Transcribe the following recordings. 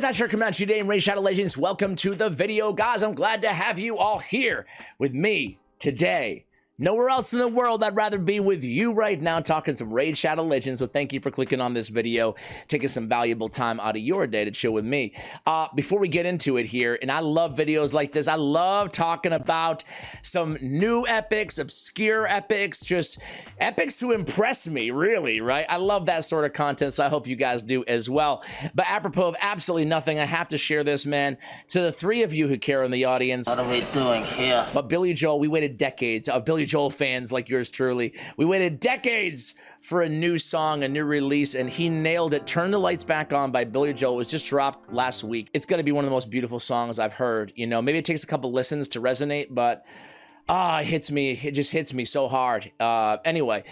guys, Asher coming at you today in Raid Shadow Legends. Welcome to the video, guys. I'm glad to have you all here with me today. Nowhere else in the world I'd rather be with you right now talking some Raid Shadow Legends, so thank you for clicking on this video, taking some valuable time out of your day to chill with me. Before we get into it here, and I love videos like this, I love talking about some new epics, obscure epics, just epics to impress me, really, right? I love that sort of content, so I hope you guys do as well. But apropos of absolutely nothing, I have to share this, man, to the three of you who care in the audience. What are we doing here? But Billy Joel, we waited decades of Billy Joel fans like yours truly. We waited decades for a new song, a new release, and he nailed it. Turn the Lights Back On by Billy Joel was just dropped last week. It's going to be one of the most beautiful songs I've heard. You know, maybe it takes a couple listens to resonate, but it hits me. It just hits me so hard. Anyway,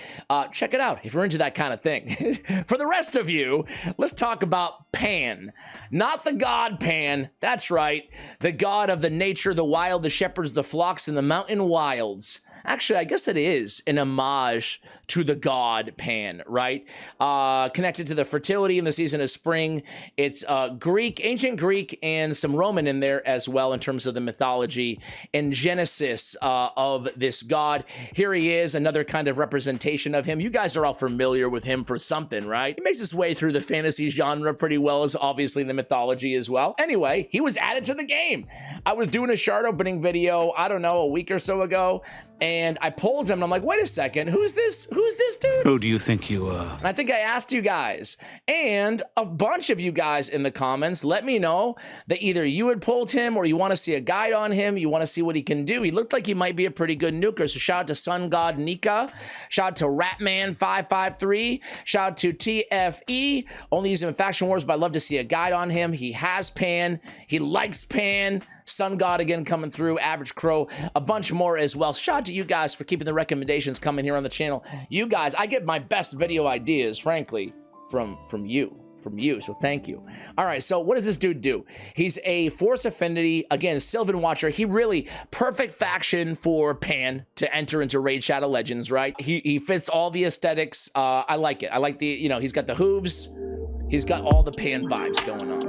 check it out if you're into that kind of thing. For the rest of you, let's talk about Pan. Not the god Pan. That's right. The god of the nature, the wild, the shepherds, the flocks, and the mountain wilds. Actually, I guess it is an homage to the god Pan, right? Connected to the fertility in the season of spring. It's Greek, ancient Greek, and some Roman in there as well in terms of the mythology and genesis of this god. Here he is, another kind of representation of him. You guys are all familiar with him for something, right? He makes his way through the fantasy genre pretty well, as obviously the mythology as well. Anyway, he was added to the game. I was doing a shard opening video, I don't know, a week or so ago, and I pulled him and I'm like, wait a second, who's this? Who's this dude? Who do you think you are? And I think I asked you guys, and a bunch of you guys in the comments let me know that either you had pulled him or you want to see a guide on him, you want to see what he can do. He looked like he might be a pretty good nuker. So shout out to Sun God Nika, shout out to Ratman553, shout out to TFE, only using him in Faction Wars, but I'd love to see a guide on him. He has Pan, he likes Pan. Sun God again coming through, Average Crow, a bunch more as well. Shout out to you guys for keeping the recommendations coming here on the channel. You guys, I get my best video ideas, frankly, from you. So thank you. All right, so what does this dude do? He's a Force Affinity, again, Sylvan Watcher. He really, perfect faction for Pan to enter into Raid Shadow Legends, right? He fits all the aesthetics. I like it. I like the, you know, he's got the hooves. He's got all the Pan vibes going on.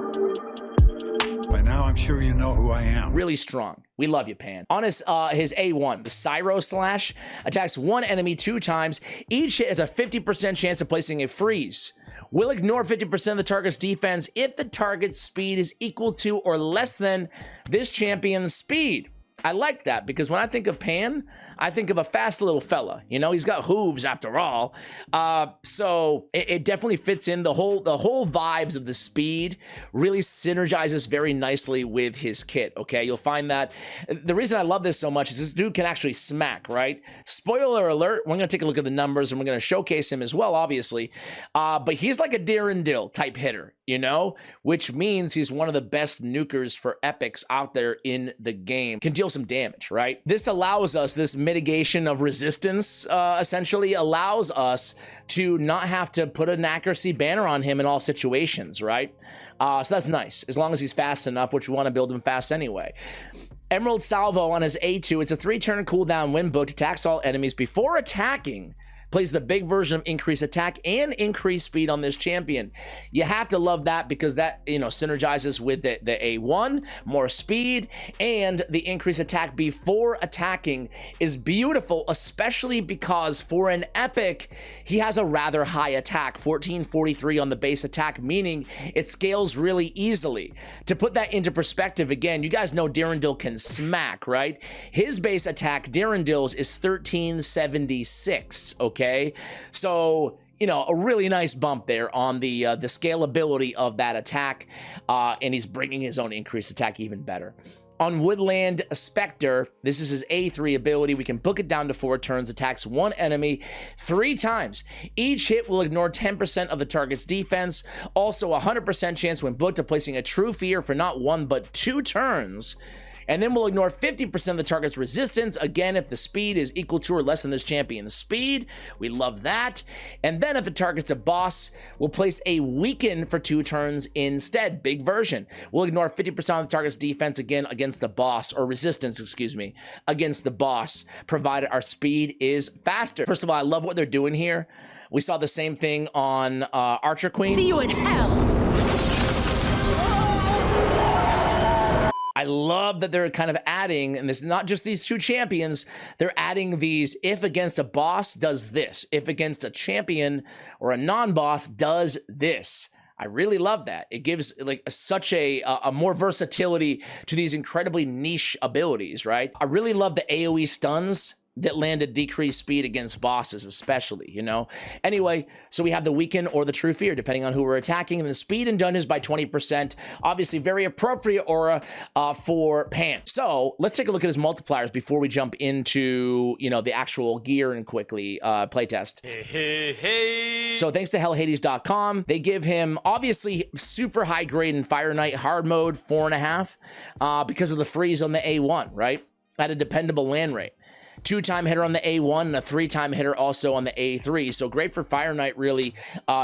By now, I'm sure you know who I am. Really strong. We love you, Pan. On his A1, the Cyro Slash attacks one enemy 2 times. Each hit has a 50% chance of placing a freeze. Will ignore 50% of the target's defense if the target's speed is equal to or less than this champion's speed. I like that because when I think of Pan, I think of a fast little fella. You know, he's got hooves after all. So it definitely fits in the whole vibes of the speed, really synergizes very nicely with his kit, okay? You'll find that the reason I love this so much is this dude can actually smack, right? Spoiler alert, we're gonna take a look at the numbers and we're gonna showcase him as well, obviously. But he's like a Dirandil type hitter, you know, which means he's one of the best nukers for epics out there in the game. Can deal some damage, right? This allows us, this mitigation of resistance, essentially allows us to not have to put an accuracy banner on him in all situations, right? So that's nice, as long as he's fast enough, which we want to build him fast anyway. Emerald Salvo on his A2, it's a 3-turn cooldown wind boat, attacks all enemies before attacking. Plays the big version of increase attack and increase speed on this champion. You have to love that because that, you know, synergizes with the A1, more speed, and the increase attack before attacking is beautiful, especially because for an epic, he has a rather high attack, 1443 on the base attack, meaning it scales really easily. To put that into perspective, again, you guys know Dirandil can smack, right? His base attack, Dirandil's, is 1376, okay? So, you know, a really nice bump there on the scalability of that attack, and he's bringing his own increased attack even better. On Woodland Spectre, this is his A3 ability. We can book it down to 4 turns, attacks one enemy 3 times. Each hit will ignore 10% of the target's defense. Also, 100% chance when booked of placing a true fear for not 1 but 2 turns. And then we'll ignore 50% of the target's resistance, again, if the speed is equal to or less than this champion's speed. We love that. And then if the target's a boss, we'll place a weaken for 2 turns instead. Big version. We'll ignore 50% of the target's defense, again, against the boss, or resistance, excuse me, against the boss, provided our speed is faster. First of all, I love what they're doing here. We saw the same thing on Archer Queen. See you in hell! I love that they're kind of adding, and this is not just these two champions, they're adding these if against a boss does this, if against a champion or a non-boss does this. I really love that. It gives like such a more versatility to these incredibly niche abilities, right? I really love the AoE stuns that land a decreased speed against bosses, especially, you know? Anyway, so we have the weaken or the true fear, depending on who we're attacking, and the speed in dungeons by 20%. Obviously, very appropriate aura for Pan. So let's take a look at his multipliers before we jump into, you know, the actual gear and quickly playtest. So thanks to hellhades.com, they give him obviously super high grade in Fire Knight hard mode, 4.5, because of the freeze on the A1, right? At a dependable land rate. 2-time hitter on the A1 and a 3-time hitter also on the A3. So great for Fire Knight, really.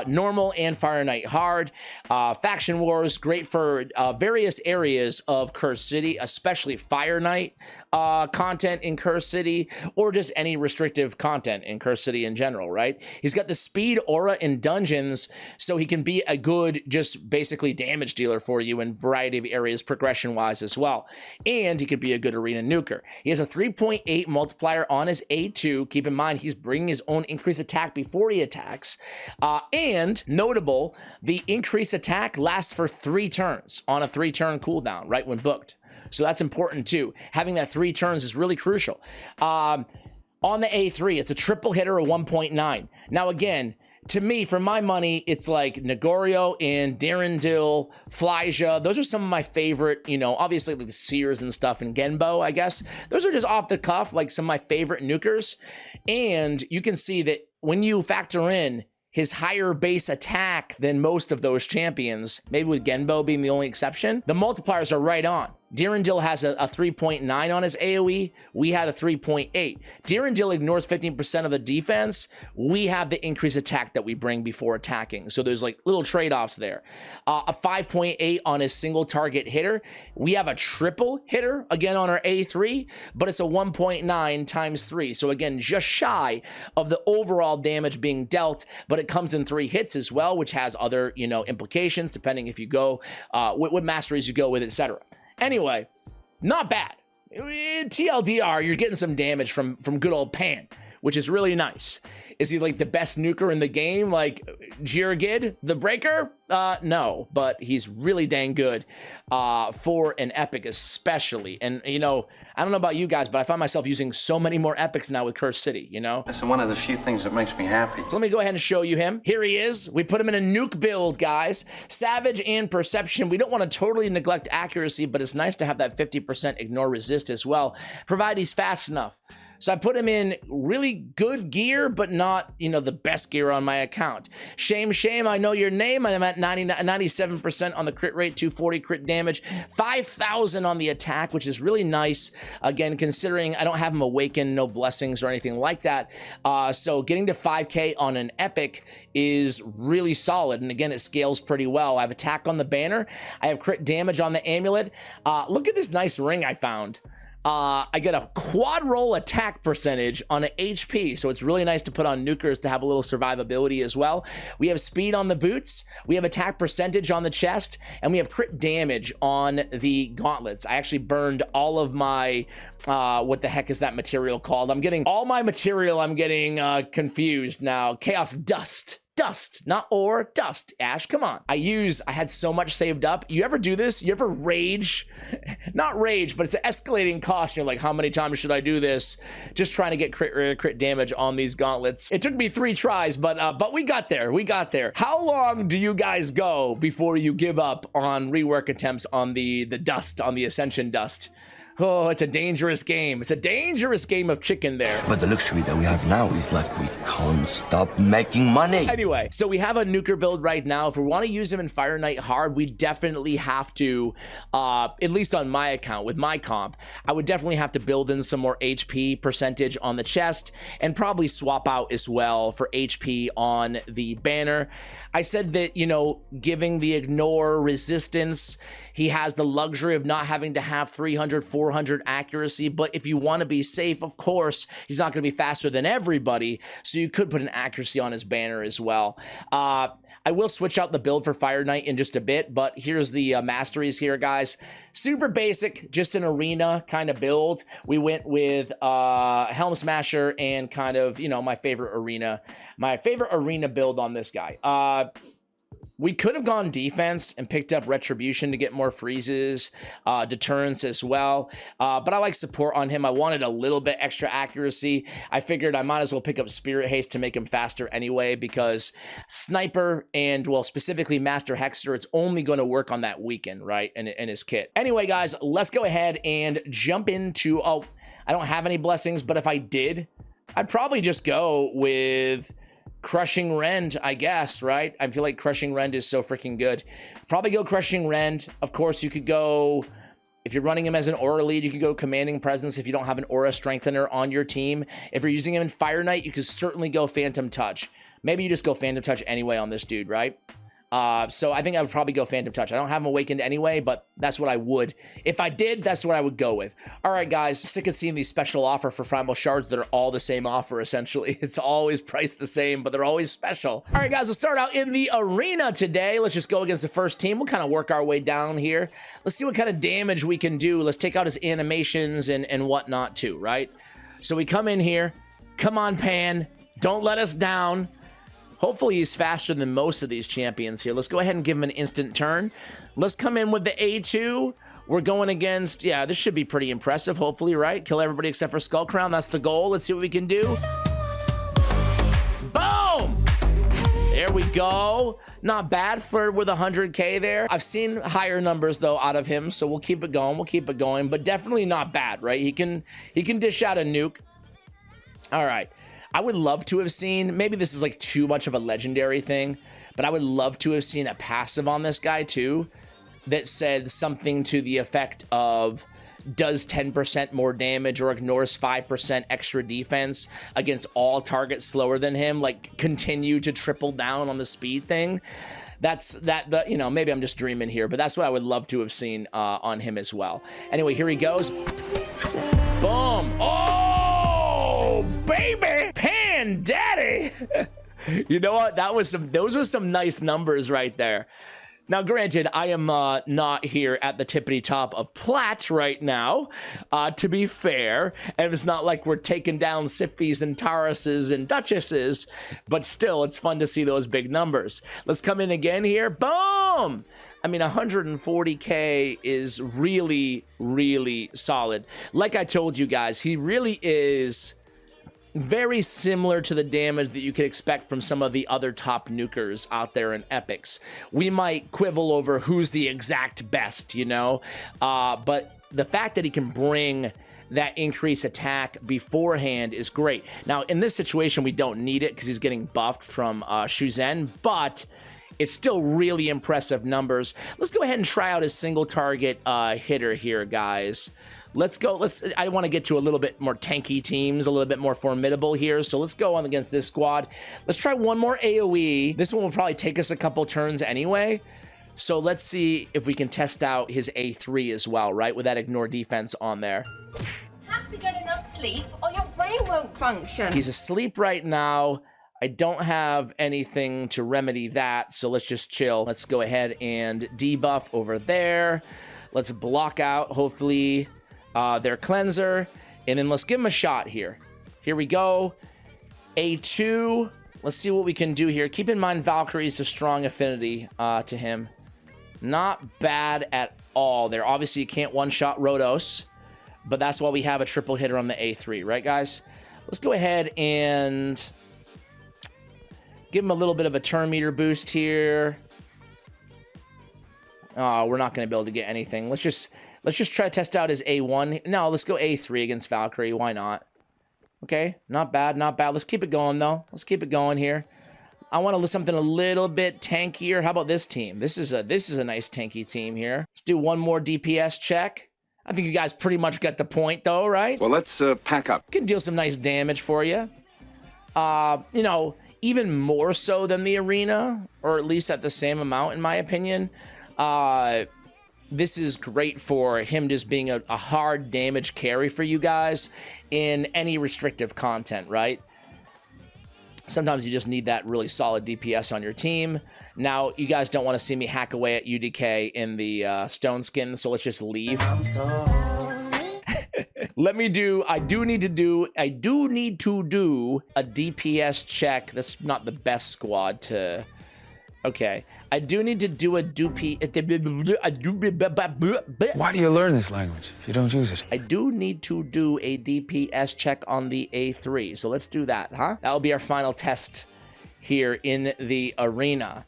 Normal and Fire Knight hard. Faction Wars, great for various areas of Curse City, especially Fire Knight content in Curse City, or just any restrictive content in Curse City in general, right? He's got the speed aura in dungeons, so he can be a good, just basically damage dealer for you in a variety of areas progression-wise as well. And he could be a good arena nuker. He has a 3.8 multiplier on his A2. Keep in mind, he's bringing his own increased attack before he attacks. And notable, the increased attack lasts for 3 turns on a 3-turn cooldown, right when booked. So that's important too. Having that 3 turns is really crucial. On the A3, it's a triple hitter of 1.9. Now again, to me, for my money, it's like Negorio and Dirandil, Flyja. Those are some of my favorite, you know, obviously like the Seers and stuff, and Genbo, I guess. Those are just off the cuff, like some of my favorite nukers. And you can see that when you factor in his higher base attack than most of those champions, maybe with Genbo being the only exception, the multipliers are right on. Dirandil has a 3.9 on his AoE. We had a 3.8. Dirandil ignores 15% of the defense. We have the increased attack that we bring before attacking. So there's like little trade-offs there. A 5.8 on his single target hitter. We have a triple hitter, again, on our A3, but it's a 1.9 times 3. So again, just shy of the overall damage being dealt, but it comes in 3 hits as well, which has other, you know, implications depending if you go, what masteries you go with, etc. Anyway, not bad. TLDR, you're getting some damage from good old Pan, which is really nice. Is he like the best nuker in the game, like Jirgid, the Breaker? No, but he's really dang good for an epic especially. And, you know, I don't know about you guys, but I find myself using so many more epics now with Curse City, you know? That's one of the few things that makes me happy. So let me go ahead and show you him. Here he is. We put him in a nuke build, guys. Savage and Perception. We don't want to totally neglect accuracy, but it's nice to have that 50% ignore resist as well, provided he's fast enough. So I put him in really good gear, but not, you know, the best gear on my account. Shame, I know your name. I'm at 97% on the crit rate, 240 crit damage, 5,000 on the attack, which is really nice. Again, considering I don't have him awakened, no blessings or anything like that. So getting to 5K on an epic is really solid. And again, it scales pretty well. I have attack on the banner. I have crit damage on the amulet. Look at this nice ring I found. I get a quad roll attack percentage on an HP, so it's really nice to put on nukers to have a little survivability as well. We have speed on the boots, we have attack percentage on the chest, and we have crit damage on the gauntlets. I actually burned all of my, what the heck is that material called? I'm getting all my material, I'm getting confused now. Chaos Dust. Dust, not ore, dust. Ash, come on. I had so much saved up. You ever do this? You ever rage? Not rage, but it's an escalating cost. You're like, how many times should I do this? Just trying to get crit damage on these gauntlets. It took me 3 tries, but we got there. We got there. How long do you guys go before you give up on rework attempts on the dust, on the Ascension dust? Oh, it's a dangerous game. It's a dangerous game of chicken there. But the luxury that we have now is like we can't stop making money. Anyway, so we have a nuker build right now. If we want to use him in Fire Knight hard, we definitely have to, at least on my account, with my comp, I would definitely have to build in some more HP percentage on the chest and probably swap out as well for HP on the banner. I said that, you know, giving the ignore resistance, he has the luxury of not having to have 300, 400 400 accuracy, but if you want to be safe, of course, he's not going to be faster than everybody, so you could put an accuracy on his banner as well. I will switch out the build for Fire Knight in just a bit, but here's the Masteries here, guys. Super basic, just an arena kind of build. We went with Helm Smasher and kind of, you know, my favorite arena build on this guy. We could have gone defense and picked up Retribution to get more freezes, deterrence as well. But I like support on him. I wanted a little bit extra accuracy. I figured I might as well pick up Spirit Haste to make him faster anyway, because Sniper and, well, specifically Master Hexter, it's only going to work on that weekend, right, in his kit. Anyway, guys, let's go ahead and jump into, oh, I don't have any blessings, but if I did, I'd probably just go with Crushing Rend, I guess, right? I feel like Crushing Rend is so freaking good. Probably go Crushing Rend. Of course, you could go, if you're running him as an Aura lead, you could go Commanding Presence if you don't have an Aura Strengthener on your team. If you're using him in Fire Knight, you could certainly go Phantom Touch. Maybe you just go Phantom Touch anyway on this dude, right? So I think I would probably go Phantom Touch. I don't have him awakened anyway, but that's what I would. If I did, that's what I would go with. All right, guys, sick of seeing these special offer for Primal Shards that are all the same offer, essentially. It's always priced the same, but they're always special. All right, guys, let's start out in the arena today. Let's just go against the first team. We'll kind of work our way down here. Let's see what kind of damage we can do. Let's take out his animations and whatnot too, right? So we come in here. Come on, Pan. Don't let us down. Hopefully he's faster than most of these champions here. Let's go ahead and give him an instant turn. Let's come in with the A2. We're going against, yeah, this should be pretty impressive, hopefully, right? Kill everybody except for Skull Crown. That's the goal. Let's see what we can do. Boom! There we go. Not bad for with 100K there. I've seen higher numbers, though, out of him, so we'll keep it going. We'll keep it going, but definitely not bad, right? He can dish out a nuke. All right. I would love to have seen, maybe this is like too much of a legendary thing, but I would love to have seen a passive on this guy too that said something to the effect of does 10% more damage or ignores 5% extra defense against all targets slower than him, like continue to triple down on the speed thing. You know, maybe I'm just dreaming here, but that's what I would love to have seen on him as well. Anyway, here he goes. Boom. Oh, baby. Pan Daddy. You know what? Those were some nice numbers right there. Now, granted, I am not here at the tippity top of plat right now, to be fair, and it's not like we're taking down Sifis and Tauruses and Duchesses, but still, it's fun to see those big numbers. Let's come in again here. Boom! I mean, 140K is really, really solid. Like I told you guys, he really is very similar to the damage that you could expect from some of the other top nukers out there in epics. We might quibble over who's the exact best, you know, but the fact that he can bring that increased attack beforehand is great. Now, in this situation, we don't need it because he's getting buffed from Shuzen, but it's still really impressive numbers. Let's go ahead and try out his single target hitter here, guys. Let's go. I want to get to a little bit more tanky teams, a little bit more formidable here. So let's go on against this squad. Let's try one more AoE. This one will probably take us a couple turns anyway. So let's see if we can test out his A3 as well, right? With that ignore defense on there. Have to get enough sleep or your brain won't function. He's asleep right now. I don't have anything to remedy that, so let's just chill. Let's go ahead and debuff over there. Let's block out, hopefully, their cleanser, and then let's give him a shot here. Here we go. A2. Let's see what we can do here. Keep in mind, Valkyrie's a strong affinity to him. Not bad at all there. Obviously, you can't one-shot Rhodos, but that's why we have a triple hitter on the A3, right, guys? Let's go ahead and give him a little bit of a turn meter boost here. Oh, we're not going to be able to get anything. Let's just try to test out his A1. No, let's go A3 against Valkyrie. Why not? Okay, not bad, not bad. Let's keep it going, though. Let's keep it going here. I want to list something a little bit tankier. How about this team? This is a nice tanky team here. Let's do one more DPS check. I think you guys pretty much got the point, though, right? Well, let's pack up. Can deal some nice damage for you. You know, even more so than the arena, or at least at the same amount, in my opinion. this is great for him just being a hard damage carry for you guys in any restrictive content, right? Sometimes you just need that really solid DPS on your team. Now, you guys don't want to see me hack away at UDK in the stone skin, so let's just leave. I do need to do a DPS check. That's not the best squad to... Okay. I do need to do a Why do you learn this language if you don't use it? I do need to do a DPS check on the A3. So let's do that, huh? That'll be our final test here in the arena.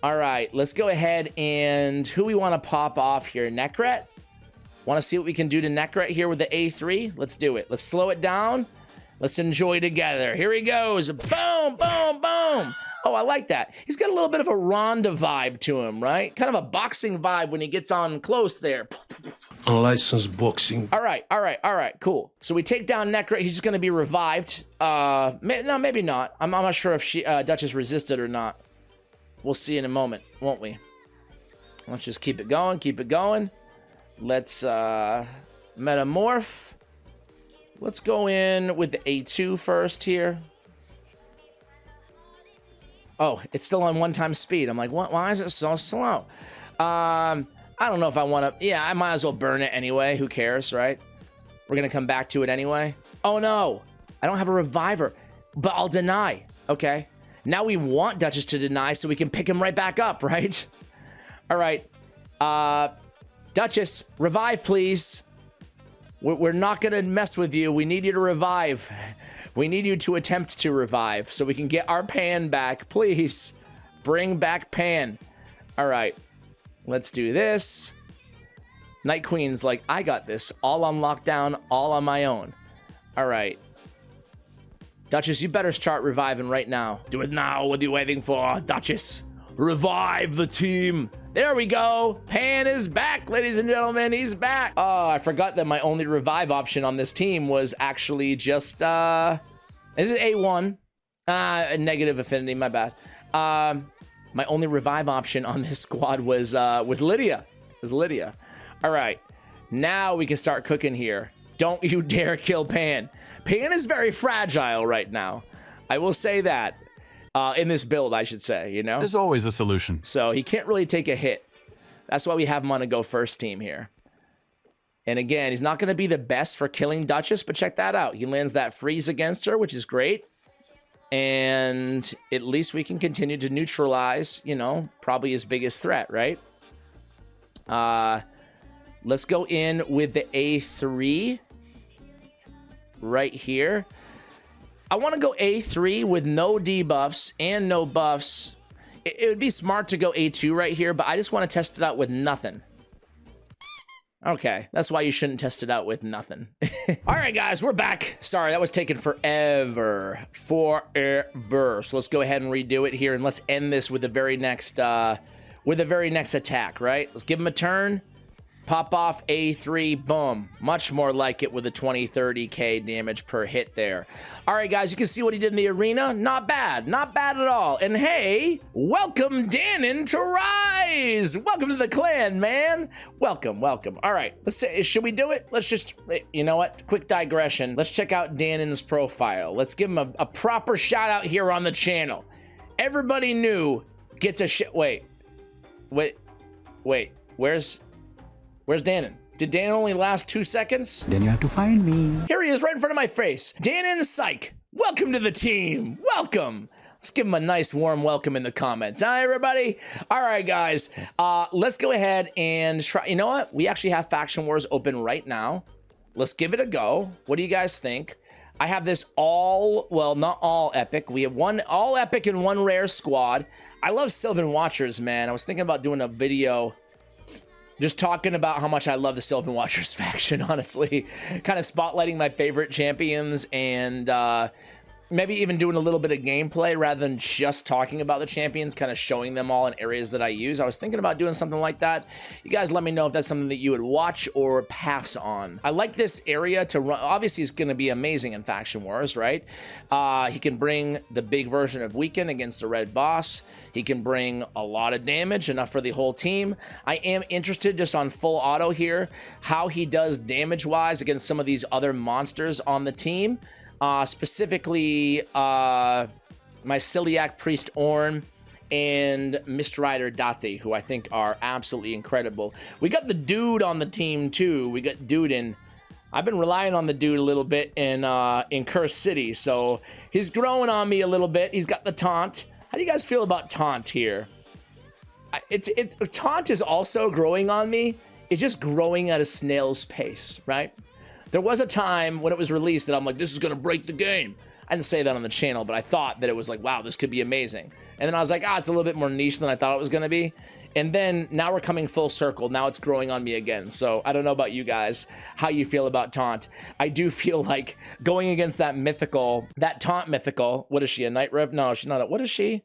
All right, let's go ahead and who we want to pop off here? Nekret? Want to see what we can do to Nekret here with the A3? Let's do it. Let's slow it down. Let's enjoy together. Here he goes. Boom, boom, boom. Oh, I like that. He's got a little bit of a Ronda vibe to him, right? Kind of a boxing vibe when he gets on close there. Unlicensed boxing. All right, cool. So we take down Nekret. He's just going to be revived. No, maybe not. I'm not sure if Duchess resisted or not. We'll see in a moment, won't we? Let's just keep it going, keep it going. Let's metamorph. Let's go in with the A2 first here. Oh, it's still on 1x speed. I'm like, what? Why is it so slow? I don't know if I want to... Yeah, I might as well burn it anyway. Who cares, right? We're going to come back to it anyway. Oh, no. I don't have a reviver, but I'll deny. Okay. Now we want Duchess to deny so we can pick him right back up, right? All right. Duchess, revive, please. We're not going to mess with you. We need you to revive. We need you to attempt to revive so we can get our Pan back. Please bring back Pan. All right, let's do this. Night Queen's like, I got this. All on lockdown, all on my own. All right. Duchess, you better start reviving right now. Do it now. What are you waiting for, Duchess? Revive the team. There we go. Pan is back, ladies and gentlemen. He's back. Oh, I forgot that my only revive option on this team was actually just, this is A1. Negative affinity, my bad. My only revive option on this squad was Lydia. All right. Now we can start cooking here. Don't you dare kill Pan. Pan is very fragile right now. I will say that. In this build, I should say, you know? There's always a solution. So he can't really take a hit. That's why we have him on a go first team here. And again, he's not going to be the best for killing Duchess, but check that out. He lands that freeze against her, which is great. And at least we can continue to neutralize, you know, probably his biggest threat, right? Let's go in with the A3 right here. I want to go A3 with no debuffs and no buffs. It would be smart to go A2 right here, but I just want to test it out with nothing. Okay, that's why you shouldn't test it out with nothing. All right, guys, we're back. Sorry, that was taking forever. So let's go ahead and redo it here, and let's end this with the very next attack, right? Let's give him a turn. Pop off A3, boom. Much more like it with a 20-30k damage per hit there. All right, guys, you can see what he did in the arena. Not bad at all. And hey, welcome Danon to Rise. Welcome to the clan, man. Welcome. All right, let's say, should we do it? Let's just, you know what? Quick digression. Let's check out Danon's profile. Let's give him a proper shout out here on the channel. Everybody new gets a wait. Where's Danon? Did Danon only last 2 seconds? Then you have to find me. Here he is right in front of my face. Danon Psych, welcome to the team. Welcome. Let's give him a nice warm welcome in the comments. Hi, everybody. All right, guys. Let's go ahead and try. You know what? We actually have Faction Wars open right now. Let's give it a go. What do you guys think? I have this not all epic. We have one all epic and one rare squad. I love Sylvan Watchers, man. I was thinking about doing a video just talking about how much I love the Sylvan Watchers faction, honestly. Kind of spotlighting my favorite champions and maybe even doing a little bit of gameplay rather than just talking about the champions, kind of showing them all in areas that I use. I was thinking about doing something like that. You guys let me know if that's something that you would watch or pass on. I like this area to run. Obviously, it's going to be amazing in Faction Wars, right? He can bring the big version of Weaken against the red boss. He can bring a lot of damage, enough for the whole team. I am interested just on full auto here, how he does damage-wise against some of these other monsters on the team. Specifically, my Celiac Priest Ornn and Mist Rider Date, who I think are absolutely incredible. We got the dude on the team too. We got dude in. I've been relying on the dude a little bit in Curse City, so he's growing on me a little bit. He's got the taunt. How do you guys feel about taunt here? Taunt is also growing on me. It's just growing at a snail's pace, right? There was a time when it was released that I'm like, this is going to break the game. I didn't say that on the channel, but I thought that it was like, wow, this could be amazing. And then I was like, it's a little bit more niche than I thought it was going to be. And then now we're coming full circle. Now it's growing on me again. So I don't know about you guys, how you feel about taunt. I do feel like going against that taunt mythical. What is she, a Night Rev? No, she's not. What is she?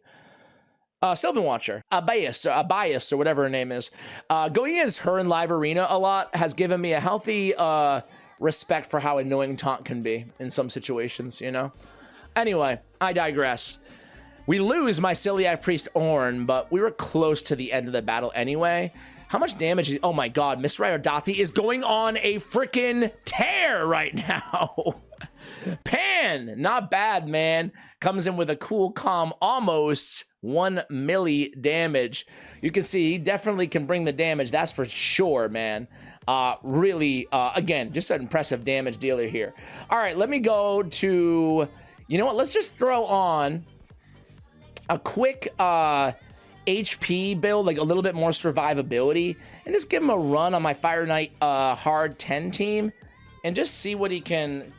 Sylvan Watcher, Abias, or whatever her name is. Going against her in live arena a lot has given me a healthy respect for how annoying taunt can be in some situations, you know? Anyway, I digress. We lose my Celiac Priest Ornn, but we were close to the end of the battle anyway. How much damage is... Oh my god, Mist Rider Date is going on a freaking tear right now. Pan, not bad, man. Comes in with a cool, calm, almost 1 milli damage. You can see he definitely can bring the damage, that's for sure, man. Really, again, just an impressive damage dealer here. All right, let me go to, you know what? Let's just throw on a quick HP build, like a little bit more survivability, and just give him a run on my Fire Knight hard 10 team, and just see what he can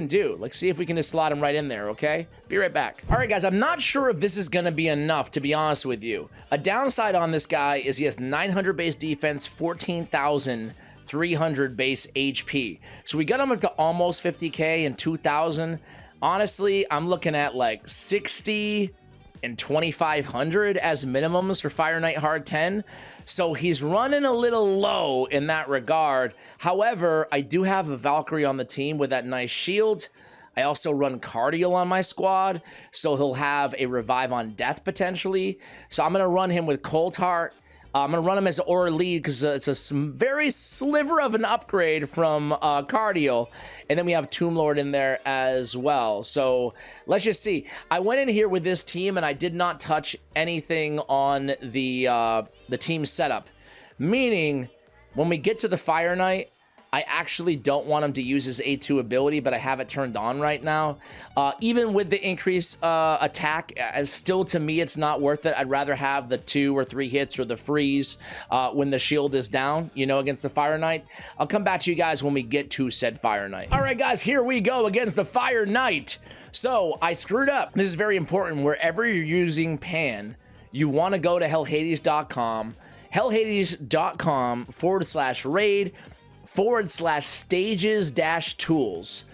do. Like, see if we can just slot him right in there. Okay, be right back. All right, guys, I'm not sure if this is gonna be enough, to be honest with you. A downside on this guy is he has 900 base defense, 14,300 base HP. So we got him up to almost 50k and 2,000. Honestly, I'm looking at like 60 and 2,500 as minimums for Fire Knight hard 10. So he's running a little low in that regard. However, I do have a Valkyrie on the team with that nice shield. I also run Cardial on my squad, so he'll have a revive on death potentially. So I'm gonna run him with Cold Heart. I'm gonna run him as Aura lead because it's a very sliver of an upgrade from Cardial, and then we have Tomb Lord in there as well. So let's just see. I went in here with this team and I did not touch anything on the team setup, meaning when we get to the Fire Knight, I actually don't want him to use his A2 ability, but I have it turned on right now. Even with the increased attack, still to me, it's not worth it. I'd rather have the 2 or 3 hits or the freeze when the shield is down, you know, against the Fire Knight. I'll come back to you guys when we get to said Fire Knight. All right, guys, here we go against the Fire Knight. So I screwed up. This is very important. Wherever you're using Pan, you want to go to hellhades.com, hellhades.com/raid /stages-tools.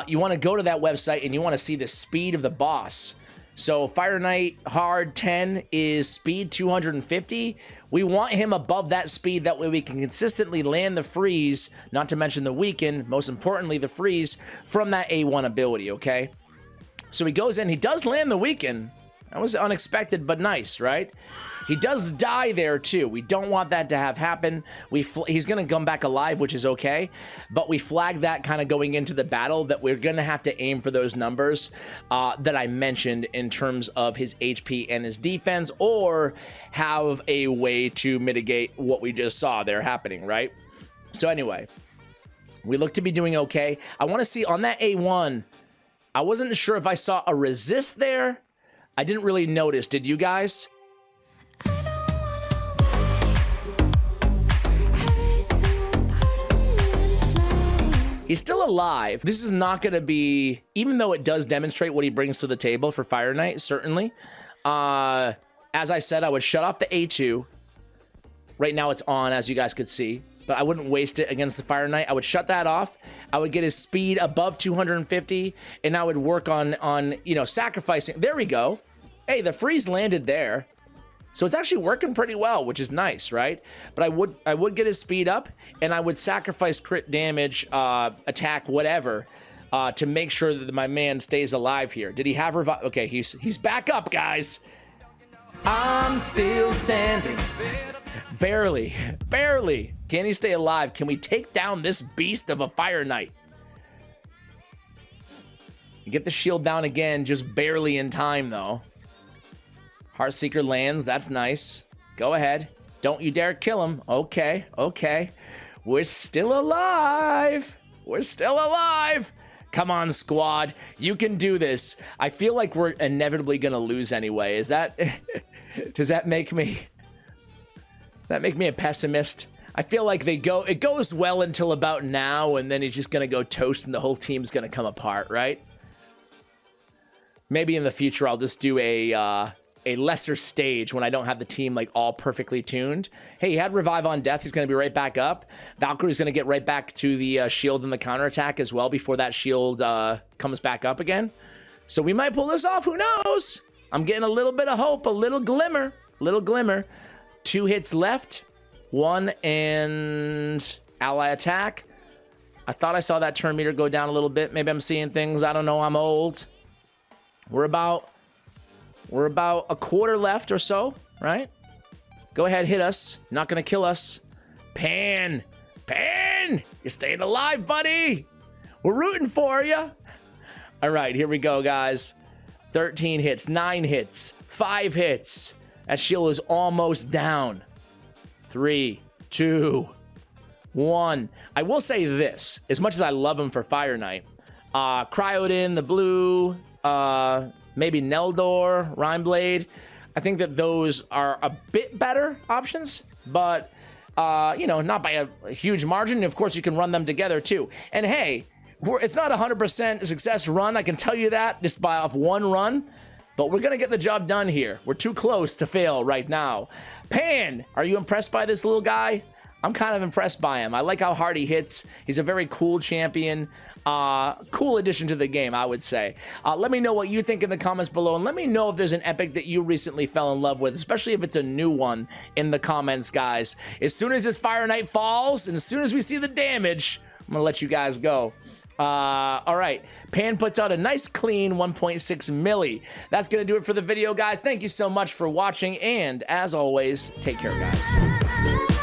You want to go to that website and you want to see the speed of the boss. So Fire Knight hard 10 is speed 250. We want him above that speed. That way we can consistently land the freeze, not to mention the weaken, most importantly the freeze from that A1 ability, okay? So he goes in, he does land the weaken. That was unexpected but nice, right? He does die there too. We don't want that to have happen. He's gonna come back alive, which is okay, but we flagged that kind of going into the battle that we're gonna have to aim for those numbers that I mentioned in terms of his HP and his defense, or have a way to mitigate what we just saw there happening, right? So anyway, we look to be doing okay. I want to see on that A1, I wasn't sure if I saw a resist there. I didn't really notice. Did you guys? He's still alive. This is not going to be, even though it does demonstrate what he brings to the table for Fire Knight, certainly. As I said, I would shut off the A2. Right now it's on, as you guys could see. but I wouldn't waste it against the Fire Knight. I would shut that off. I would get his speed above 250, and I would work on you know, sacrificing. There we go. Hey, the freeze landed there. So it's actually working pretty well, which is nice, right? But I would get his speed up, and I would sacrifice crit damage, attack, whatever, to make sure that my man stays alive here. Did he have revive? Okay, he's back up, guys. I'm still standing. Barely, barely. Can he stay alive? Can we take down this beast of a Fire Knight? You get the shield down again, just barely in time, though. Heartseeker lands, that's nice. Go ahead. Don't you dare kill him. Okay, okay. We're still alive. We're still alive. Come on, squad. You can do this. I feel like we're inevitably gonna lose anyway. Is that... Does that make me... That make me a pessimist? I feel like it goes well until about now, and then it's just gonna go toast and the whole team's gonna come apart, right? Maybe in the future I'll just do a lesser stage when I don't have the team like all perfectly tuned. Hey, he had revive on death. He's going to be right back up. Valkyrie's going to get right back to the shield and the counterattack as well before that shield comes back up again. So we might pull this off. Who knows? I'm getting a little bit of hope, a little glimmer, little glimmer. 2 hits left. 1 and ally attack. I thought I saw that turn meter go down a little bit. Maybe I'm seeing things. I don't know. I'm old. We're about a quarter left or so, right? Go ahead, hit us. Not gonna kill us. Pan! Pan! You're staying alive, buddy! We're rooting for you. All right, here we go, guys. 13 hits, 9 hits, 5 hits. That shield is almost down. 3, 2, 1. I will say this, as much as I love him for Fire Knight, Cryodin, the blue, maybe Neldor, Rhineblade. I think that those are a bit better options, but, you know, not by a huge margin. Of course, you can run them together, too. And, hey, it's not a 100% success run. I can tell you that just by off one run, but we're going to get the job done here. We're too close to fail right now. Pan, are you impressed by this little guy? I'm kind of impressed by him. I like how hard he hits. He's a very cool champion. Cool addition to the game, I would say. Let me know what you think in the comments below, and let me know if there's an epic that you recently fell in love with, especially if it's a new one in the comments, guys. As soon as this Fire Knight falls, and as soon as we see the damage, I'm gonna let you guys go. All right, Pan puts out a nice clean 1.6 milli. That's gonna do it for the video, guys. Thank you so much for watching, and as always, take care, guys.